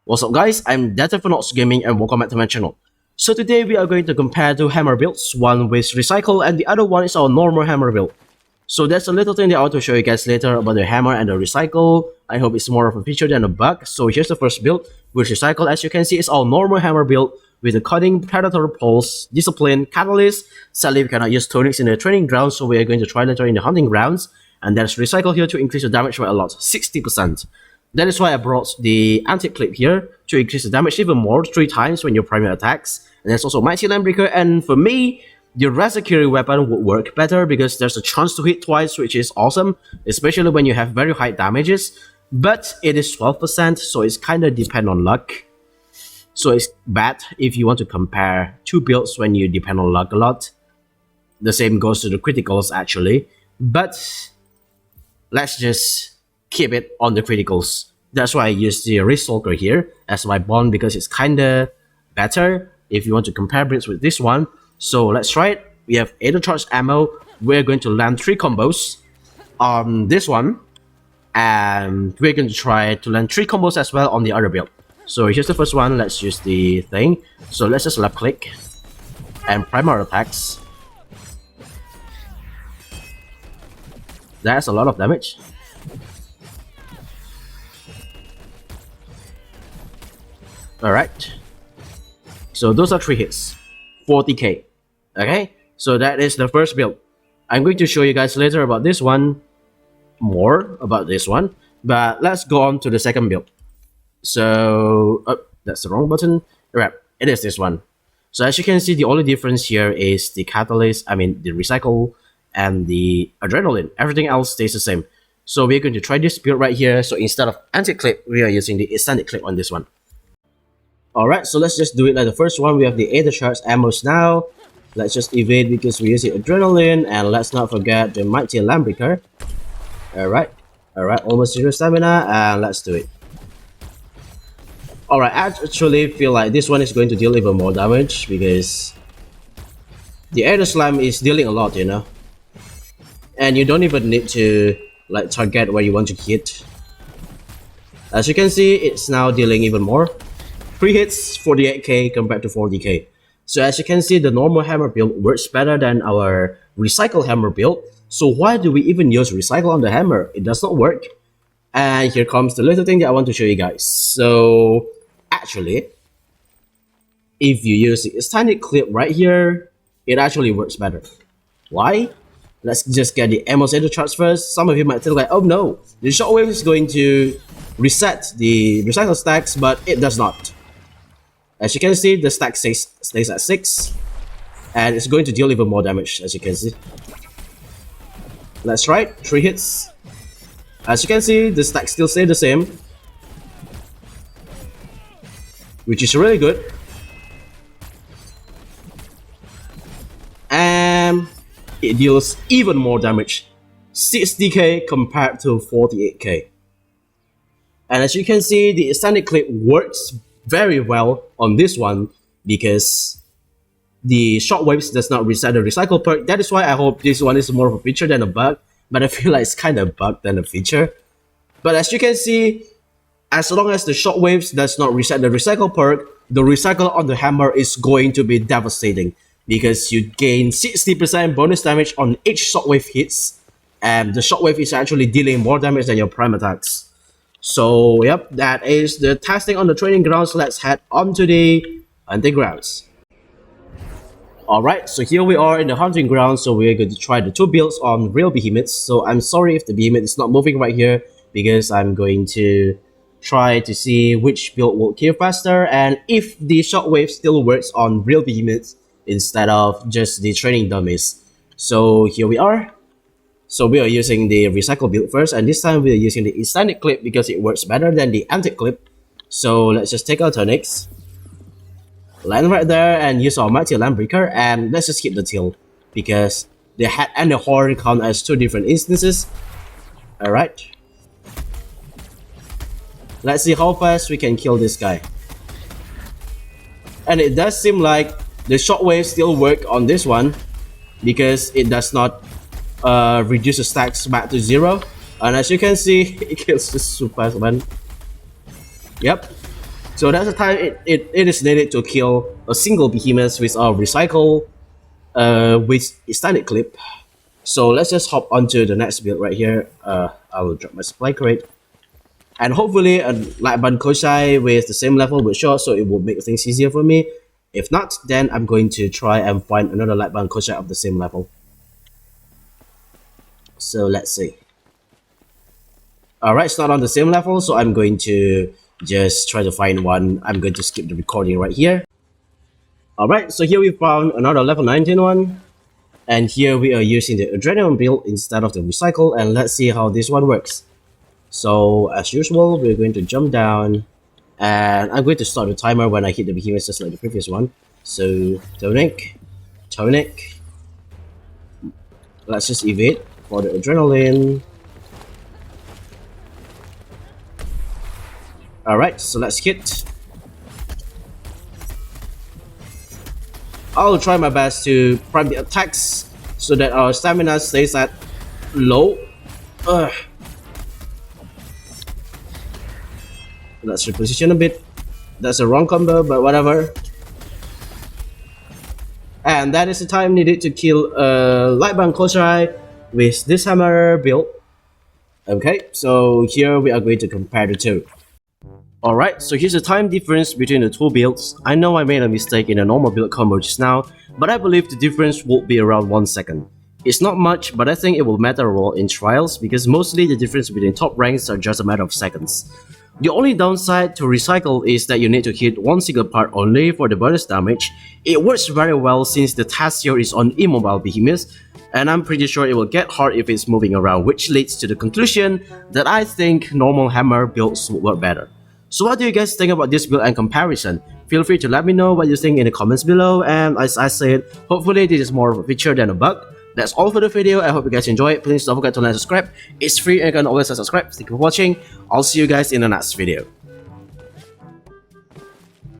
What's up guys, I'm DeatHInfernoXxGaming and welcome back to my channel. So today we are going to compare two hammer builds, one with recycle and the other one is our normal hammer build. So that's a little thing that I want to show you guys later about the hammer and the recycle. I hope it's more of a feature than a bug. So here's the first build with recycle. As you can see, it's our normal hammer build with the cutting, predator pulse, discipline, catalyst. Sadly we cannot use tonics in the training grounds, so we are going to try later in the hunting grounds. And there's recycle here to increase the damage by a lot, 60%. That is why I brought the anti-clip here to increase the damage even more, 3 times when your primary attacks. And there's also Mighty Landbreaker, and for me, the Razakiri weapon would work better because there's a chance to hit twice, which is awesome, especially when you have very high damages. But it is 12%, so it's kinda depend on luck. So it's bad if you want to compare two builds when you depend on luck a lot. The same goes to the criticals actually, but let's just keep it on the criticals. That's why I use the Wristalker here as my bond because it's kinda better if you want to compare builds with this one. So let's try it. We have 8 charged ammo. We're going to land 3 combos on this one, and we're going to try to land 3 combos as well on the other build. So here's the first one. Let's use the thing. So let's just left click and primary attacks. That's a lot of damage. Alright, so those are 3 hits, 40k. Okay, so that is the first build. I'm going to show you guys later about this one, more about this one, but let's go on to the second build. So, that's the wrong button. Right, it is this one. So as you can see, the only difference here is the catalyst, the recycle and the adrenaline. Everything else stays the same. So we're going to try this build right here. So instead of anti-clip, we are using the extended clip on this one. Alright, so let's just do it like the first one. We have the 8 charged ammos now. Let's just evade because we're using adrenaline, and let's not forget the Mighty Landbreaker. Alright, almost 0 stamina, and let's do it. Alright, I actually feel like this one is going to deal even more damage because the air slime is dealing a lot, you know. And you don't even need to like target where you want to hit. As you can see, it's now dealing even more. 3 hits, 48k compared to 40k. So as you can see, the normal hammer build works better than our recycle hammer build. So why do we even use recycle on the hammer? It does not work. And here comes the little thing that I want to show you guys. So actually, if you use the extended clip right here, it actually works better. Why? Let's just get the ammo center charts first. Some of you might think like, oh no, the shockwave is going to reset the recycle stacks, but it does not. As you can see, the stack stays at 6, and it's going to deal even more damage, as you can see. Let's try it. 3 hits. As you can see, the stack still stay the same, which is really good. And it deals even more damage, 60k compared to 48k. And as you can see, the extended clip works very well on this one because the shockwaves does not reset the recycle perk. That is why I hope this one is more of a feature than a bug, but I feel like it's kind of a bug than a feature. But as you can see, as long as the shockwaves does not reset the recycle perk, the recycle on the hammer is going to be devastating because you gain 60% bonus damage on each shockwave hits, and the shockwave is actually dealing more damage than your prime attacks. So yep, that is the testing on the training grounds. Let's head on to the hunting grounds. Alright, so here we are in the hunting grounds. So we're going to try the 2 builds on real behemoths. So I'm sorry if the behemoth is not moving right here because I'm going to try to see which build will kill faster and if the shockwave still works on real behemoths instead of just the training dummies. So here we are. So we are using the recycle build first, and this time we are using the extended clip because it works better than the anti-clip. So let's just take our tonics, land right there, and use our Mighty Landbreaker, and let's just hit the tail because the head and the horn count as 2 different instances. Alright. Let's see how fast we can kill this guy. And it does seem like the shockwaves still work on this one because it does not reduce the stacks back to 0. And as you can see, it kills just super fast, man. Yep, So that's the time it is needed to kill a single behemoth with our recycle with standard clip. So let's just hop onto the next build right here. I will drop my supply crate. And hopefully a light band Koshai with the same level with short, so it will make things easier for me. If not, then I'm going to try and find another light band Koshai of the same level. So let's see. Alright, it's not on the same level, so I'm going to just try to find one. I'm going to skip the recording right here. Alright, so here we found another level 19 one. And here we are using the adrenaline build instead of the recycle, and let's see how this one works. So as usual, we're going to jump down, and I'm going to start the timer when I hit the behemoth just like the previous one. So tonic. Let's just evade for the adrenaline. Alright, so let's hit. I'll try my best to prime the attacks so that our stamina stays at low. Let's reposition a bit. That's a wrong combo, but whatever. And that is the time needed to kill Lightbound Koshai with this hammer build. Okay, so here we are going to compare the two. Alright, so here's the time difference between the two builds. I know I made a mistake in the normal build combo just now, but I believe the difference will be around 1 second. It's not much, but I think it will matter a lot in trials because mostly the difference between top ranks are just a matter of seconds. The only downside to recycle is that you need to hit one single part only for the bonus damage. It works very well since the task here is on immobile behemoths, and I'm pretty sure it will get hard if it's moving around, which leads to the conclusion that I think normal hammer builds will work better. So what do you guys think about this build and comparison? Feel free to let me know what you think in the comments below, and as I said, hopefully this is more of a feature than a bug. That's all for the video. I hope you guys enjoy it. Please don't forget to like and subscribe. It's free and you can always subscribe. Thank you for watching. I'll see you guys in the next video.